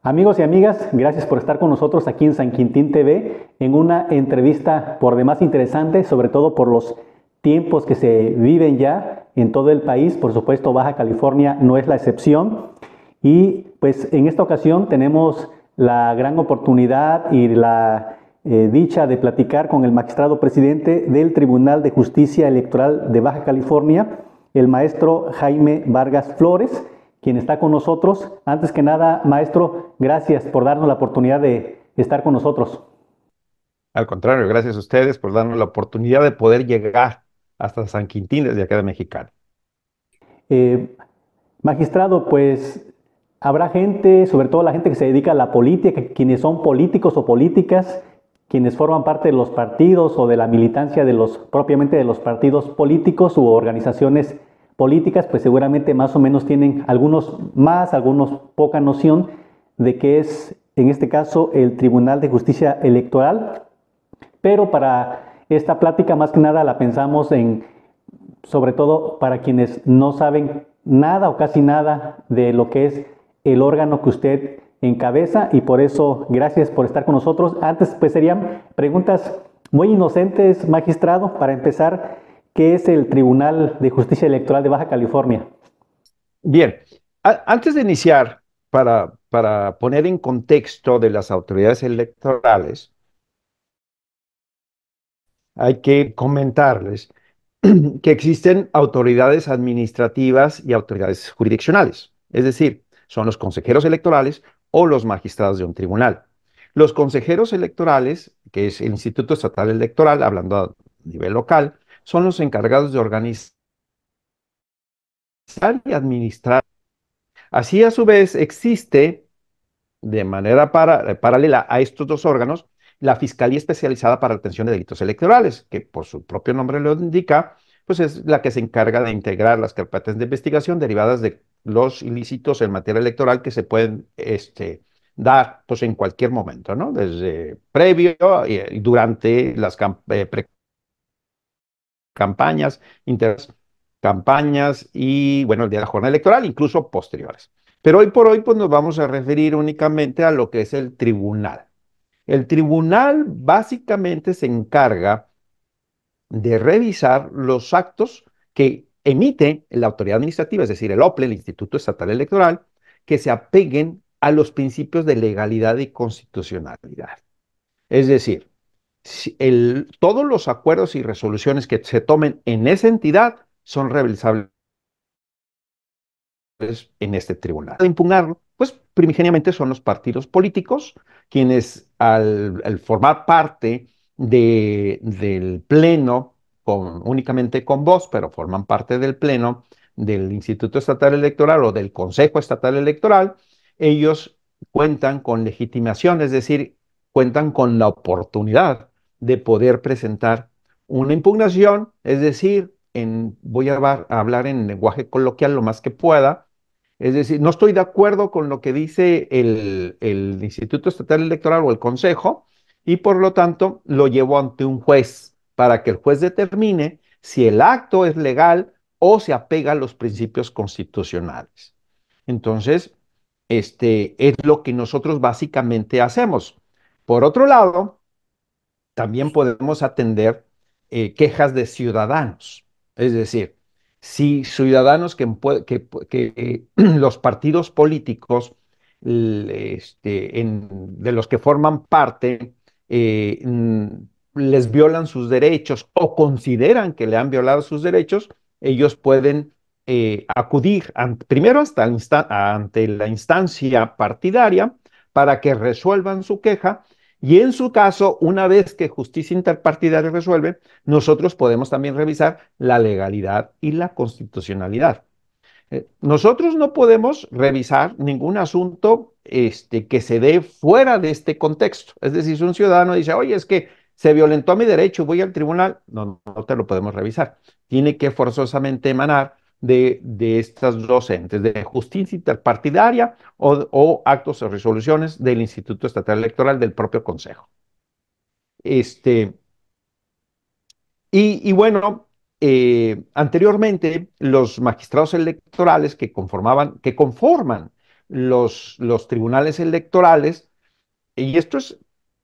Amigos y amigas, gracias por estar con nosotros aquí en San Quintín TV en una entrevista por demás interesante, sobre todo por los tiempos que se viven ya en todo el país. Por supuesto, Baja California no es la excepción. Y pues en esta ocasión tenemos la gran oportunidad y la dicha de platicar con el magistrado presidente del Tribunal de Justicia Electoral de Baja California, el maestro Jaime Vargas Flores, quien está con nosotros. Antes que nada, maestro, gracias por darnos la oportunidad de estar con nosotros. Al contrario, gracias a ustedes por darnos la oportunidad de poder llegar hasta San Quintín desde acá de Mexicali. Eh, Magistrado, pues habrá gente, sobre todo la gente que se dedica a la política, quienes son políticos o políticas, quienes forman parte de los partidos o de la militancia de los propiamente de los partidos políticos u organizaciones políticas, pues seguramente más o menos tienen algunos más, algunos poca noción de qué es en este caso el Tribunal de Justicia Electoral, pero para esta plática más que nada la pensamos en sobre todo para quienes no saben nada o casi nada de lo que es el órgano que usted encabeza, y por eso gracias por estar con nosotros. Antes pues serían preguntas muy inocentes, magistrado, para empezar. ¿Qué es el Tribunal de Justicia Electoral de Baja California? Bien, antes de iniciar, para poner en contexto de las autoridades electorales, hay que comentarles que existen autoridades administrativas y autoridades jurisdiccionales, es decir, son los consejeros electorales o los magistrados de un tribunal. Los consejeros electorales, que es el Instituto Estatal Electoral, hablando a nivel local, son los encargados de organizar y administrar. Así, a su vez, existe de manera paralela a estos dos órganos la Fiscalía Especializada para la Atención de Delitos Electorales, que por su propio nombre lo indica, pues es la que se encarga de integrar las carpetas de investigación derivadas de los ilícitos en materia electoral que se pueden dar pues, en cualquier momento, ¿no? Desde previo y durante las campañas, campañas y, bueno, el día de la jornada electoral, incluso posteriores. Pero hoy por hoy, pues nos vamos a referir únicamente a lo que es el tribunal. El tribunal básicamente se encarga de revisar los actos que emite la autoridad administrativa, es decir, el OPLE, el Instituto Estatal Electoral, que se apeguen a los principios de legalidad y constitucionalidad. Es decir, todos los acuerdos y resoluciones que se tomen en esa entidad son revisables en este tribunal. De impugnarlo, pues primigeniamente son los partidos políticos, quienes al formar parte del pleno, únicamente con voz, pero forman parte del pleno del Instituto Estatal Electoral o del Consejo Estatal Electoral, ellos cuentan con legitimación, es decir, cuentan con la oportunidad de poder presentar una impugnación, es decir, voy a hablar en lenguaje coloquial lo más que pueda, es decir, no estoy de acuerdo con lo que dice el Instituto Estatal Electoral o el Consejo y por lo tanto lo llevo ante un juez para que el juez determine si el acto es legal o se apega a los principios constitucionales. Entonces, es lo que nosotros básicamente hacemos. Por otro lado, también podemos atender quejas de ciudadanos. Es decir, si ciudadanos que los partidos políticos de los que forman parte les violan sus derechos o consideran que le han violado sus derechos, ellos pueden acudir primero ante la instancia partidaria para que resuelvan su queja y en su caso, una vez que justicia interpartidaria resuelve, nosotros podemos también revisar la legalidad y la constitucionalidad. Nosotros no podemos revisar ningún asunto que se dé fuera de este contexto. Es decir, si un ciudadano dice, oye, es que se violentó mi derecho, voy al tribunal, no, no te lo podemos revisar. Tiene que forzosamente emanar de estas dos entes, de justicia interpartidaria o actos o resoluciones del Instituto Estatal Electoral del propio Consejo. Este, y bueno, anteriormente los magistrados electorales que conforman los tribunales electorales, y esto es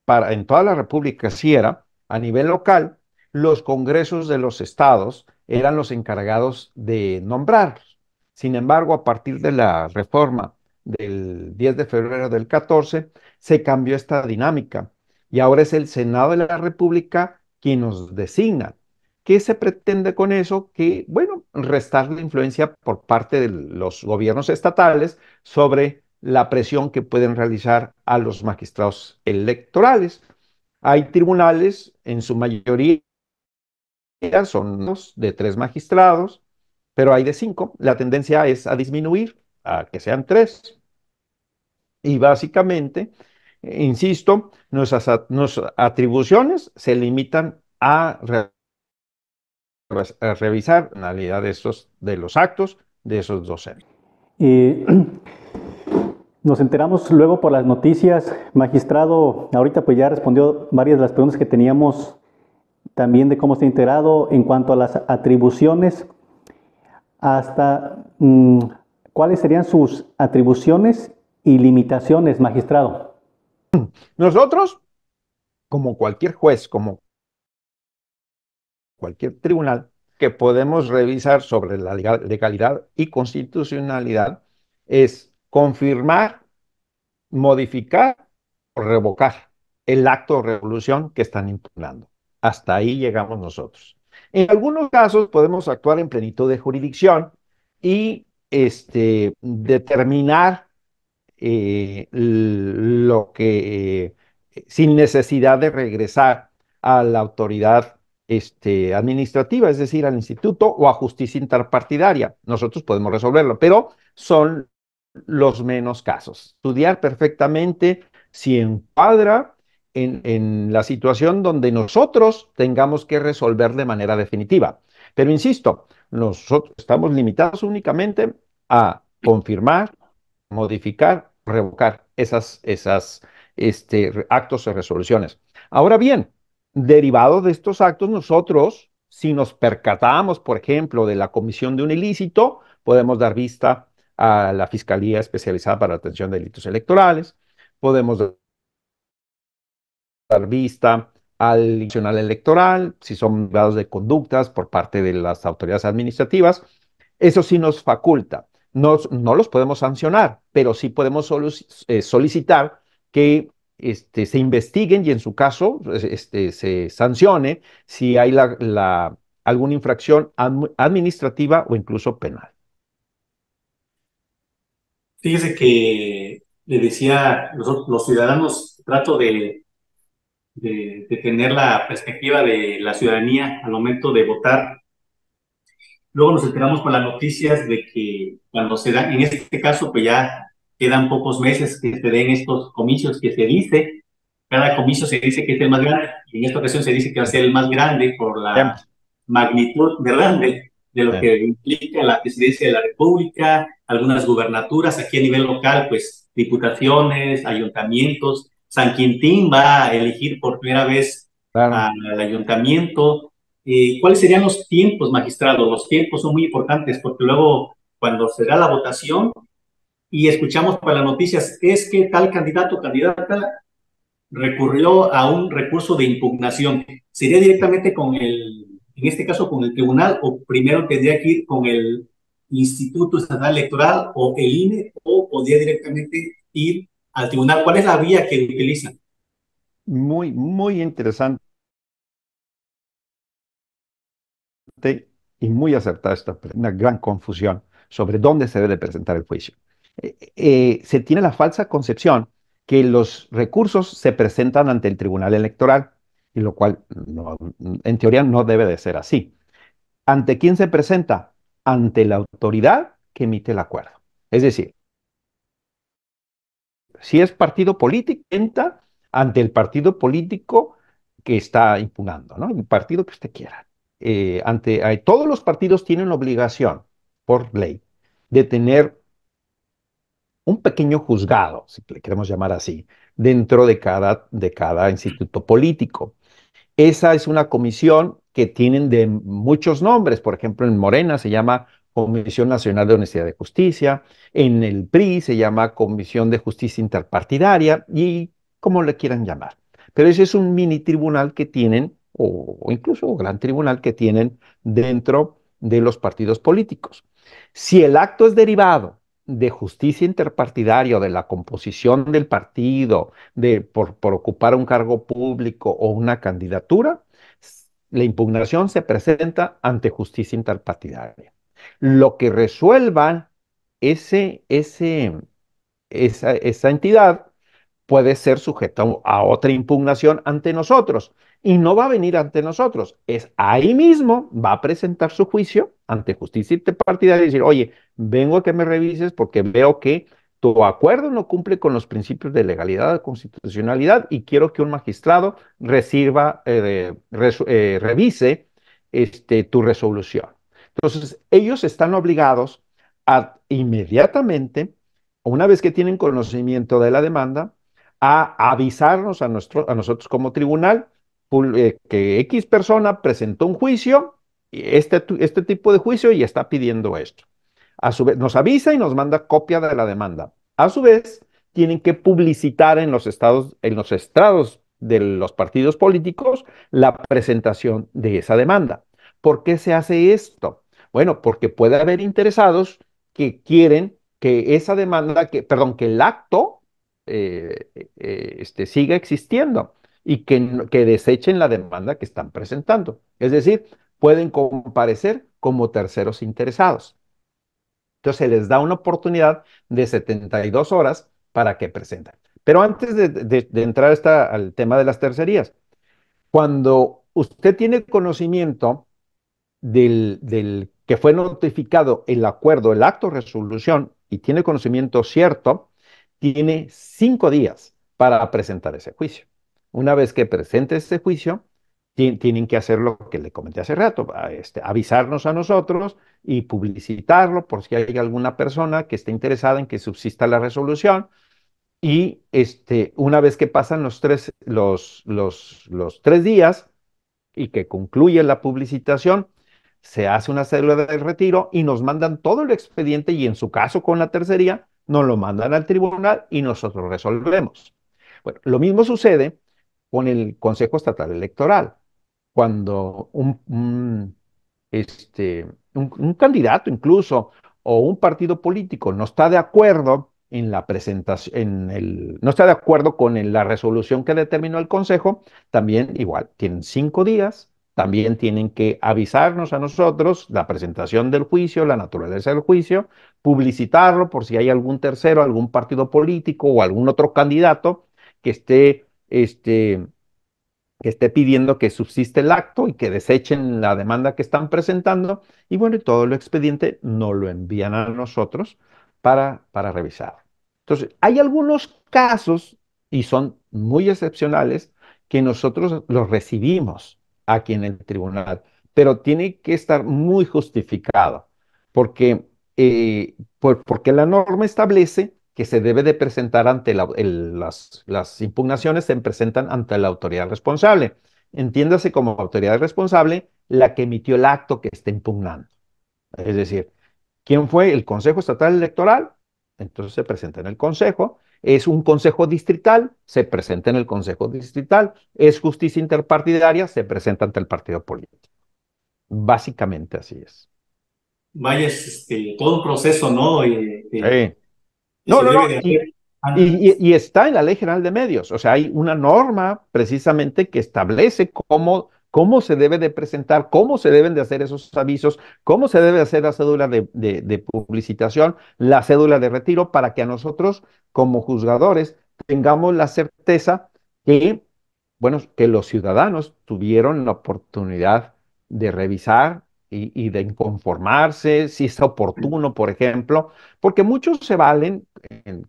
en toda la República, sí era, a nivel local, los congresos de los estados eran los encargados de nombrarlos. Sin embargo, a partir de la reforma del 10 de febrero del 14, se cambió esta dinámica y ahora es el Senado de la República quien nos designa. ¿Qué se pretende con eso? Que, bueno, restar la influencia por parte de los gobiernos estatales sobre la presión que pueden realizar a los magistrados electorales. Hay tribunales, en su mayoría son de 3 magistrados, pero hay de 5. La tendencia es a disminuir, a que sean 3. Y básicamente, insisto, nuestras atribuciones se limitan a revisar la realidad de los actos de esos docentes. Y nos enteramos luego por las noticias, magistrado, ahorita pues ya respondió varias de las preguntas que teníamos también de cómo está integrado en cuanto a las atribuciones, hasta cuáles serían sus atribuciones y limitaciones, magistrado. Nosotros, como cualquier juez, como cualquier tribunal, que podemos revisar sobre la legalidad y constitucionalidad, es confirmar, modificar o revocar el acto de resolución que están impugnando. Hasta ahí llegamos nosotros. En algunos casos podemos actuar en plenitud de jurisdicción y determinar lo que, sin necesidad de regresar a la autoridad administrativa, es decir, al instituto o a justicia interpartidaria. Nosotros podemos resolverlo, pero son los menos casos. Estudiar perfectamente si encuadra en la situación donde nosotros tengamos que resolver de manera definitiva. Pero insisto, nosotros estamos limitados únicamente a confirmar, modificar, revocar esas actos o resoluciones. Ahora bien, derivado de estos actos, nosotros, si nos percatamos, por ejemplo, de la comisión de un ilícito, podemos dar vista a la Fiscalía Especializada para la Atención de Delitos Electorales, podemos dar vista al Tribunal Electoral, si son grados de conductas por parte de las autoridades administrativas. Eso sí nos faculta. No los podemos sancionar, pero sí podemos solicitar que se investiguen y en su caso se sancione si hay alguna infracción administrativa o incluso penal. Fíjese que le decía, los ciudadanos, trato de tener la perspectiva de la ciudadanía al momento de votar. Luego nos enteramos con las noticias de que cuando se da, en este caso, pues ya quedan pocos meses que se den estos comicios que se dice, cada comicio se dice que es el más grande, y en esta ocasión se dice que va a ser el más grande por la magnitud, ¿verdad?, de lo que implica la presidencia de la República, algunas gubernaturas, aquí a nivel local, pues diputaciones, ayuntamientos. San Quintín va a elegir por primera vez al ayuntamiento. ¿Cuáles serían los tiempos, magistrado? Los tiempos son muy importantes porque luego cuando se da la votación y escuchamos por las noticias es que tal candidato o candidata recurrió a un recurso de impugnación, ¿sería directamente en este caso con el tribunal, o primero tendría que ir con el Instituto Estatal Electoral o el INE, o podría directamente ir al tribunal? ¿Cuál es la vía que utilizan? Muy, muy interesante y muy acertada una gran confusión sobre dónde se debe presentar el juicio. Se tiene la falsa concepción que los recursos se presentan ante el Tribunal Electoral, y lo cual en teoría no debe de ser así. ¿Ante quién se presenta? Ante la autoridad que emite el acuerdo. Es decir, si es partido político, entra ante el partido político que está impugnando, ¿no? El partido que usted quiera. Todos los partidos tienen obligación, por ley, de tener un pequeño juzgado, si le queremos llamar así, dentro de cada instituto político. Esa es una comisión que tienen de muchos nombres. Por ejemplo, en Morena se llama Comisión Nacional de Honestidad y Justicia, en el PRI se llama Comisión de Justicia Interpartidaria y como le quieran llamar. Pero ese es un mini tribunal que tienen, o incluso un gran tribunal que tienen dentro de los partidos políticos. Si el acto es derivado de justicia interpartidaria o de la composición del partido, por ocupar un cargo público o una candidatura, la impugnación se presenta ante justicia interpartidaria. Lo que resuelvan esa entidad puede ser sujeto a otra impugnación ante nosotros. Y no va a venir ante nosotros, es ahí mismo, va a presentar su juicio ante justicia interpartidaria y decir, oye, vengo a que me revises porque veo que tu acuerdo no cumple con los principios de legalidad, de constitucionalidad y quiero que un magistrado revise tu resolución. Entonces, ellos están obligados a inmediatamente, una vez que tienen conocimiento de la demanda, a avisarnos a nosotros como tribunal que X persona presentó un juicio, este tipo de juicio y está pidiendo esto. A su vez, nos avisa y nos manda copia de la demanda. A su vez, tienen que publicitar en los estrados de los partidos políticos la presentación de esa demanda. ¿Por qué se hace esto? Bueno, porque puede haber interesados que quieren que esa demanda, perdón, que el acto siga existiendo y que desechen la demanda que están presentando. Es decir, pueden comparecer como terceros interesados. Entonces se les da una oportunidad de 72 horas para que presenten. Pero antes de entrar al tema de las tercerías, cuando usted tiene conocimiento del que fue notificado el acuerdo, el acto de resolución, y tiene conocimiento cierto, tiene 5 días para presentar ese juicio. Una vez que presente ese juicio, tienen que hacer lo que le comenté hace rato, avisarnos a nosotros y publicitarlo por si hay alguna persona que esté interesada en que subsista la resolución. Y una vez que pasan los 3 días y que concluye la publicitación, se hace una cédula de retiro y nos mandan todo el expediente y en su caso con la tercería, nos lo mandan al tribunal y nosotros resolvemos. Bueno, lo mismo sucede con el Consejo Estatal Electoral. Cuando un candidato incluso o un partido político no está de acuerdo en la presentación, no está de acuerdo con la resolución que determinó el Consejo, también igual, tienen 5 días, también tienen que avisarnos a nosotros la presentación del juicio, la naturaleza del juicio, publicitarlo por si hay algún tercero, algún partido político o algún otro candidato que esté pidiendo que subsiste el acto y que desechen la demanda que están presentando. Y bueno, y todo el expediente nos lo envían a nosotros para revisar. Entonces, hay algunos casos, y son muy excepcionales, que nosotros los recibimos aquí en el tribunal, pero tiene que estar muy justificado, porque, porque la norma establece que se debe de presentar ante las impugnaciones se presentan ante la autoridad responsable. Entiéndase como autoridad responsable la que emitió el acto que está impugnando. Es decir, ¿quién fue el Consejo Estatal Electoral? Entonces se presenta en el Consejo. Es un Consejo Distrital, se presenta en el Consejo Distrital. Es justicia interpartidaria, se presenta ante el partido político. Básicamente así es. Vaya, es todo un proceso, ¿no? Sí. Que se No. debe de hacer Y está en la Ley General de Medios. O sea, hay una norma precisamente que establece cómo se debe de presentar, cómo se deben de hacer esos avisos, cómo se debe hacer la cédula de publicitación, la cédula de retiro, para que a nosotros, como juzgadores, tengamos la certeza que, bueno, que los ciudadanos tuvieron la oportunidad de revisar y de inconformarse, si es oportuno, por ejemplo, porque muchos se valen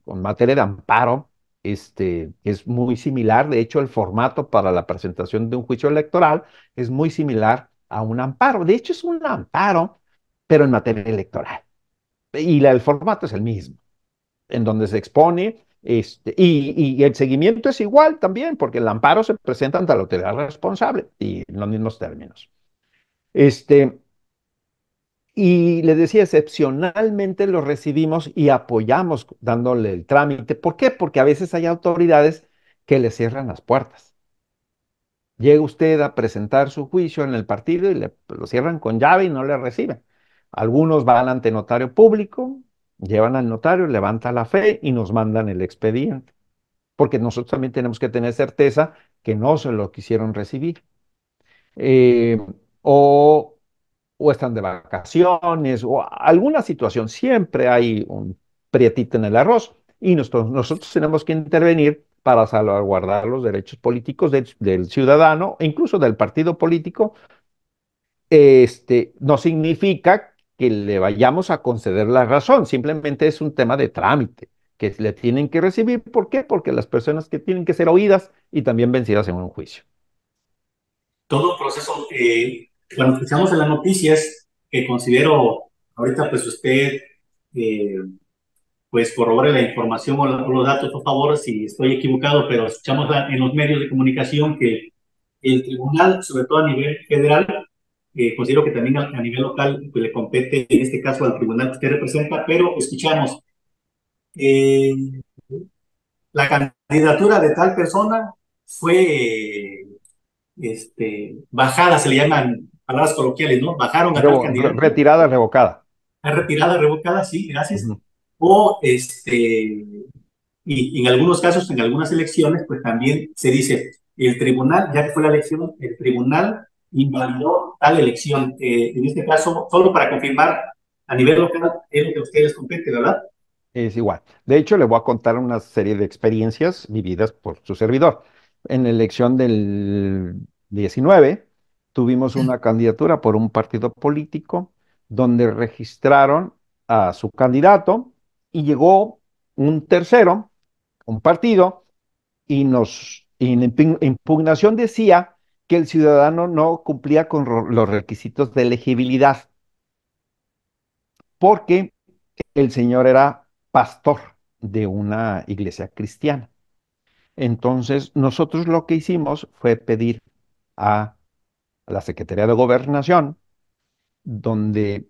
con materia de amparo, es muy similar. De hecho, el formato para la presentación de un juicio electoral es muy similar a un amparo. De hecho, es un amparo, pero en materia electoral. Y el formato es el mismo, en donde se expone, y el seguimiento es igual también, porque el amparo se presenta ante la autoridad responsable y en los mismos términos. Este, Y le decía, excepcionalmente lo recibimos y apoyamos dándole el trámite. ¿Por qué? Porque a veces hay autoridades que le cierran las puertas. Llega usted a presentar su juicio en el partido y lo cierran con llave y no le reciben. Algunos van ante notario público, llevan al notario, levanta la fe y nos mandan el expediente. Porque nosotros también tenemos que tener certeza que no se lo quisieron recibir. Eh, o, o están de vacaciones o alguna situación. Siempre hay un prietito en el arroz y nosotros tenemos que intervenir para salvaguardar los derechos políticos del ciudadano e incluso del partido político. No significa que le vayamos a conceder la razón, simplemente es un tema de trámite que le tienen que recibir. ¿Por qué? Porque las personas que tienen que ser oídas y también vencidas en un juicio. Todo un proceso, cuando escuchamos en las noticias, que considero, ahorita pues usted, eh, pues corrobore la información o los datos, por favor, si estoy equivocado, pero escuchamos en los medios de comunicación que el tribunal, sobre todo a nivel federal, considero que también a nivel local pues, le compete, en este caso, al tribunal que usted representa, pero escuchamos, eh, la candidatura de tal persona fue bajada, se le llaman palabras coloquiales, ¿no? Bajaron a tal candidato, Retirada, revocada. retirada, revocada, sí, gracias. Ujú. O, y en algunos casos, en algunas elecciones, pues también se dice, el tribunal, ya que fue la elección, el tribunal invalidó tal elección. En este caso, solo para confirmar, a nivel local es lo que a ustedes compete, ¿verdad? Es igual. De hecho, le voy a contar una serie de experiencias vividas por su servidor. En la elección del 19, tuvimos una candidatura por un partido político donde registraron a su candidato y llegó un tercero, un partido, y en impugnación decía que el ciudadano no cumplía con los requisitos de elegibilidad porque el señor era pastor de una iglesia cristiana. Entonces, nosotros lo que hicimos fue pedir a la Secretaría de Gobernación, donde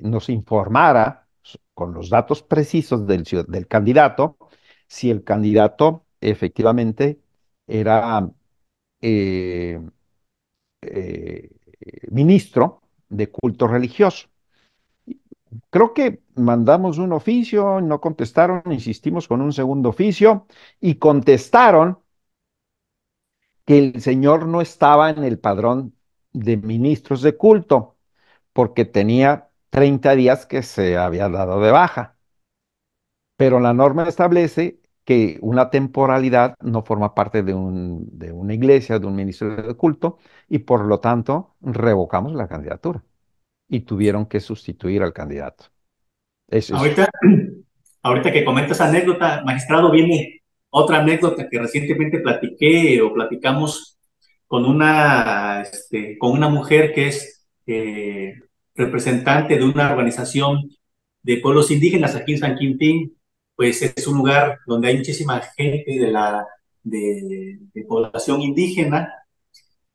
nos informara con los datos precisos del candidato, si el candidato efectivamente era eh, eh, ministro de culto religioso. Creo que mandamos un oficio, no contestaron, insistimos con un segundo oficio y contestaron que el señor no estaba en el padrón de ministros de culto porque tenía 30 días que se había dado de baja. Pero la norma establece que una temporalidad no forma parte de una iglesia, de un ministro de culto, y por lo tanto revocamos la candidatura y tuvieron que sustituir al candidato. Eso es. Ahorita, ahorita que comentas anécdota, magistrado, viene otra anécdota que recientemente platiqué o platicamos con una mujer que es representante de una organización de pueblos indígenas aquí en San Quintín. Pues es un lugar donde hay muchísima gente de población indígena,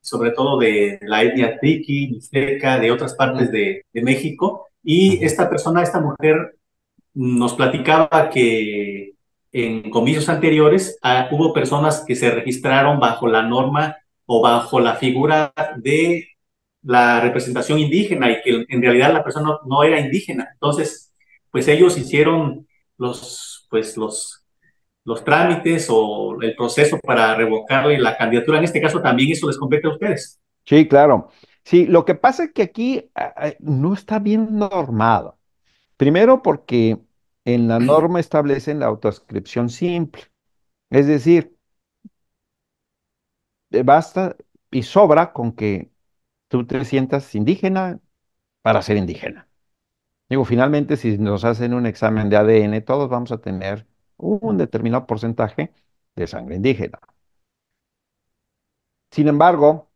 sobre todo de la etnia Triqui, Mixteca, de otras partes de México. Y Ujú. esta mujer nos platicaba que en comicios anteriores hubo personas que se registraron bajo la norma o bajo la figura de la representación indígena y que en realidad la persona no era indígena. Entonces, pues ellos hicieron los trámites o el proceso para revocarle la candidatura. En este caso también eso les compete a ustedes. Sí, claro. Sí, lo que pasa es que aquí no está bien normado. Primero porque en la norma establecen la autoascripción simple. Es decir, basta y sobra con que tú te sientas indígena para ser indígena. Digo, finalmente, si nos hacen un examen de ADN, todos vamos a tener un determinado porcentaje de sangre indígena. Sin embargo,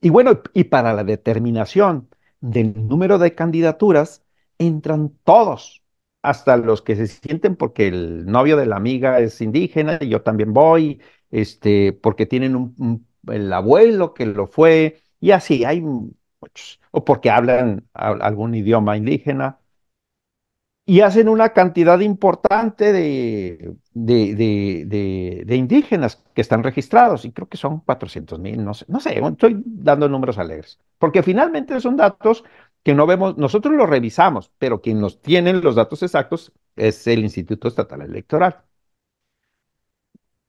y bueno, y para la determinación del número de candidaturas, entran todos, hasta los que se sienten porque el novio de la amiga es indígena y yo también voy, porque tienen el abuelo que lo fue, y así hay muchos, o porque hablan algún idioma indígena, y hacen una cantidad importante de indígenas que están registrados, y creo que son 400,000, no sé, estoy dando números alegres, porque finalmente son datos que no vemos, nosotros los revisamos, pero quien nos tiene los datos exactos es el Instituto Estatal Electoral.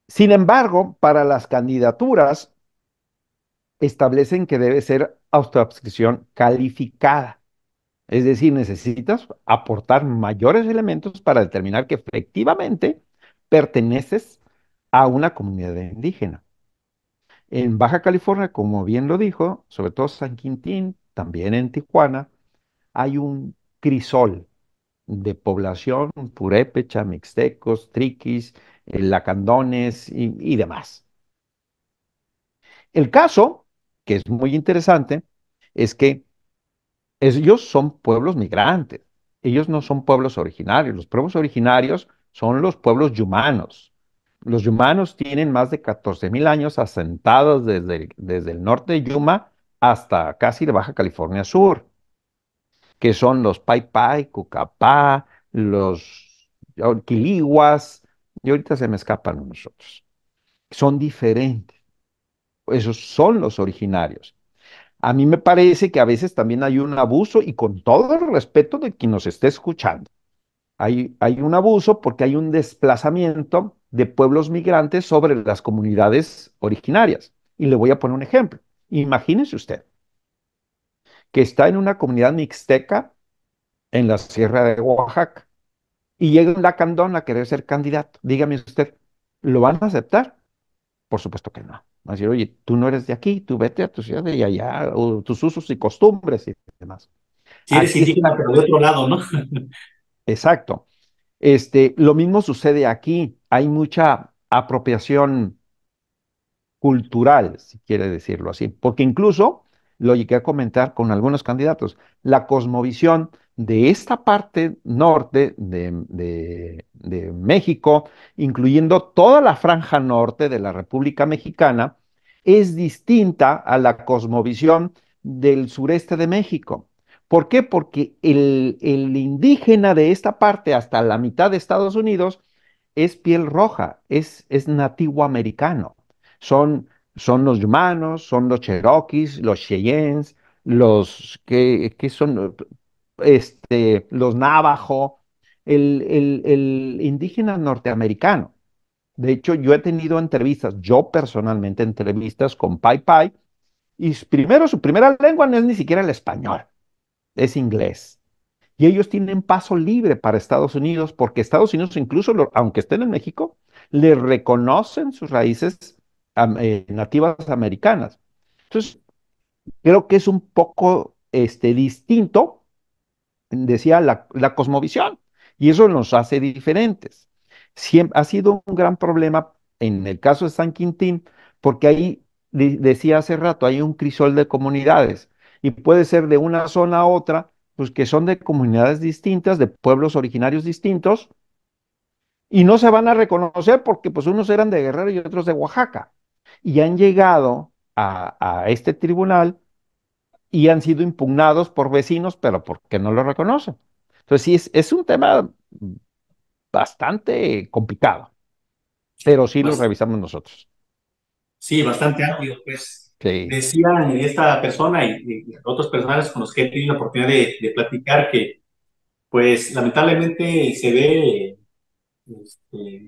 Sin embargo, para las candidaturas establecen que debe ser autoadscripción calificada. Es decir, necesitas aportar mayores elementos para determinar que efectivamente perteneces a una comunidad indígena. En Baja California, como bien lo dijo, sobre todo San Quintín, también en Tijuana, hay un crisol de población, purépecha, mixtecos, triquis, lacandones y demás. El caso, que es muy interesante, es que ellos son pueblos migrantes, ellos no son pueblos originarios. Los pueblos originarios son los pueblos yumanos. Los yumanos tienen más de 14,000 años asentados desde el norte de Yuma hasta casi la Baja California Sur, que son los Pai Pai, Cucapá, los Quiliguas, y ahorita se me escapan unos otros. Son diferentes. Esos son los originarios. A mí me parece que a veces también hay un abuso y con todo el respeto de quien nos esté escuchando, hay un abuso porque hay un desplazamiento de pueblos migrantes sobre las comunidades originarias. Y le voy a poner un ejemplo. Imagínese usted que está en una comunidad mixteca en la Sierra de Oaxaca y llega un lacandón a querer ser candidato. Dígame usted, ¿lo van a aceptar? Por supuesto que no. Van a decir, oye, tú no eres de aquí, tú vete a tu ciudad de allá, o tus usos y costumbres y demás. Si eres Aquí es indígena, pero de otro lado, ¿no? exacto. Lo mismo sucede aquí. Hay mucha apropiación cultural, si quiere decirlo así, porque incluso lo llegué a comentar con algunos candidatos. La cosmovisión de esta parte norte de México, incluyendo toda la franja norte de la República Mexicana, es distinta a la cosmovisión del sureste de México. ¿Por qué? Porque el indígena de esta parte hasta la mitad de Estados Unidos es piel roja, es nativo americano. Son, son los humanos, son los cherokees, los cheyennes, que son los navajo, el indígena norteamericano. De hecho, yo he tenido entrevistas, yo personalmente entrevistas con Pai Pai, y primero su primera lengua no es ni siquiera el español, es inglés. Y ellos tienen paso libre para Estados Unidos porque Estados Unidos, incluso aunque estén en México, le reconocen sus raíces nativas americanas. Entonces, creo que es un poco distinto, decía, la cosmovisión, y eso nos hace diferentes. Ha sido un gran problema en el caso de San Quintín, porque ahí, decía hace rato, hay un crisol de comunidades, y puede ser de una zona a otra, pues que son de comunidades distintas, de pueblos originarios distintos, y no se van a reconocer porque pues unos eran de Guerrero y otros de Oaxaca, y han llegado a este tribunal y han sido impugnados por vecinos, pero porque no lo reconocen. Entonces, sí, es un tema bastante complicado, pero sí lo Pues revisamos nosotros. sí, bastante amplio, pues. Sí, Decía esta persona y otras personas con las que he tenido la oportunidad de platicar que, pues, lamentablemente se ve,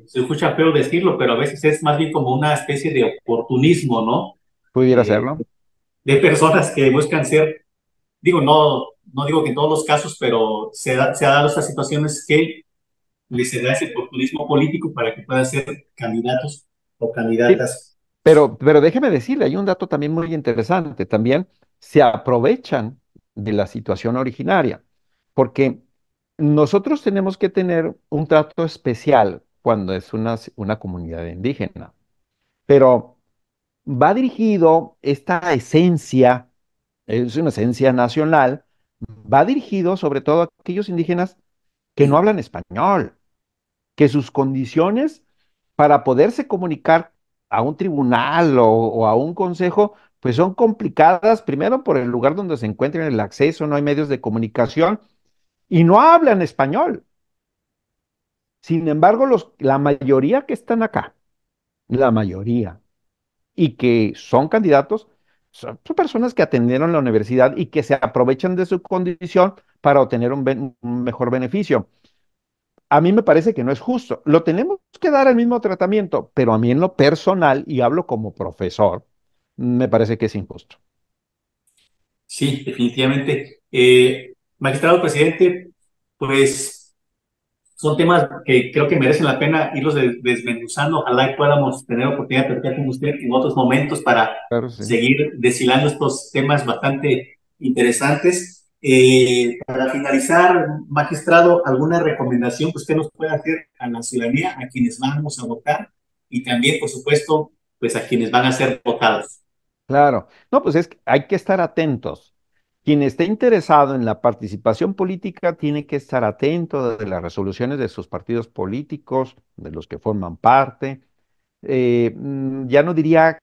se escucha feo decirlo, pero a veces es más bien como una especie de oportunismo, ¿no? pudiera Eh, hacerlo. de personas que buscan ser, digo, no digo que en todos los casos, pero se ha dado estas situaciones que les da ese oportunismo político para que puedan ser candidatos o Sí, candidatas. pero déjeme decirle, hay un dato también muy interesante. También se aprovechan de la situación originaria, porque nosotros tenemos que tener un trato especial cuando es una comunidad indígena, pero va dirigido esta esencia, es una esencia nacional, va dirigido sobre todo a aquellos indígenas que no hablan español, que sus condiciones para poderse comunicar a un tribunal o a un consejo, pues son complicadas, primero por el lugar donde se encuentran, el acceso, no hay medios de comunicación y no hablan español. Sin embargo, la mayoría que están acá, la mayoría, y que son candidatos, son personas que atendieron la universidad y que se aprovechan de su condición para obtener un mejor beneficio. A mí me parece que no es justo. Lo tenemos que dar el mismo tratamiento, pero a mí en lo personal, y hablo como profesor, me parece que es injusto. Sí, definitivamente. Magistrado presidente, pues son temas que creo que merecen la pena irlos desmenuzando. Ojalá y podamos tener oportunidad de platicar con usted en otros momentos para Claro, sí. seguir deshilando estos temas bastante interesantes. Para finalizar, magistrado, ¿alguna recomendación que usted nos pueda hacer a la ciudadanía, a quienes vamos a votar y también, por supuesto, pues a quienes van a ser votados? Claro. No, pues es que hay que estar atentos. Quien esté interesado en la participación política tiene que estar atento de las resoluciones de sus partidos políticos, de los que forman parte. Ya no diría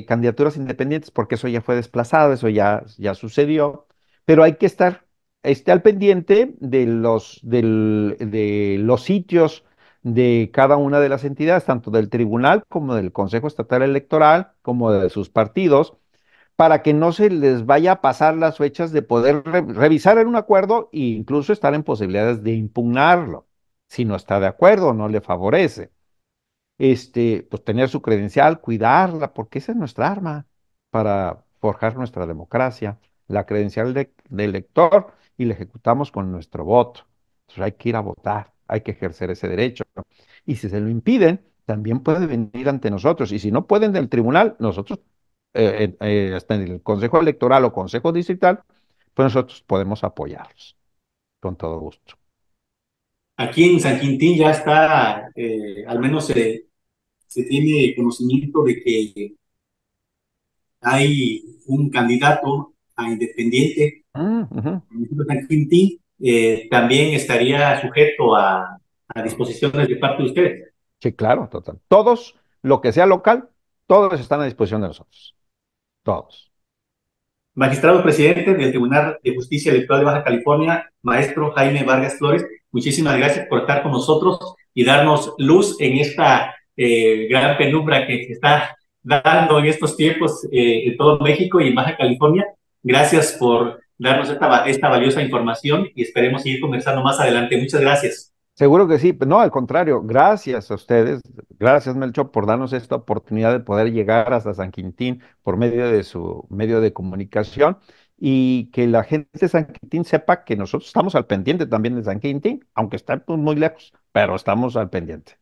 candidaturas independientes porque eso ya fue desplazado, eso ya sucedió, pero hay que estar al pendiente de los sitios de cada una de las entidades, tanto del tribunal como del Consejo Estatal Electoral, como de sus partidos, para que no se les vaya a pasar las fechas de poder revisar en un acuerdo e incluso estar en posibilidades de impugnarlo, si no está de acuerdo o no le favorece. Pues tener su credencial, cuidarla, porque esa es nuestra arma para forjar nuestra democracia, la credencial de elector, y la ejecutamos con nuestro voto. Entonces hay que ir a votar, hay que ejercer ese derecho. Y si se lo impiden, también puede venir ante nosotros. Y si no pueden del tribunal, nosotros, hasta en el Consejo Electoral o Consejo Distrital, pues nosotros podemos apoyarlos con todo gusto. Aquí en San Quintín ya está, al menos se tiene conocimiento de que hay un candidato a independiente Ujú. en el municipio de San Quintín, también estaría sujeto a disposiciones de parte de ustedes. Sí, claro, total. Todos, lo que sea local, todos están a disposición de nosotros. Todos. Magistrado presidente del Tribunal de Justicia Electoral de Baja California, maestro Jaime Vargas Flores, muchísimas gracias por estar con nosotros y darnos luz en esta gran penumbra que se está dando en estos tiempos en todo México y en Baja California. Gracias por darnos esta valiosa información y esperemos seguir conversando más adelante. Muchas gracias. Seguro que sí, pero no, al contrario, gracias a ustedes, gracias Melchor por darnos esta oportunidad de poder llegar hasta San Quintín por medio de su medio de comunicación y que la gente de San Quintín sepa que nosotros estamos al pendiente también de San Quintín, aunque está pues, muy lejos, pero estamos al pendiente.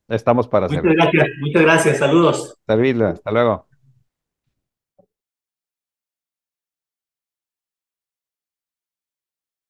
Estamos para Muchas servir. gracias, muchas gracias. Saludos. Servirle, hasta luego.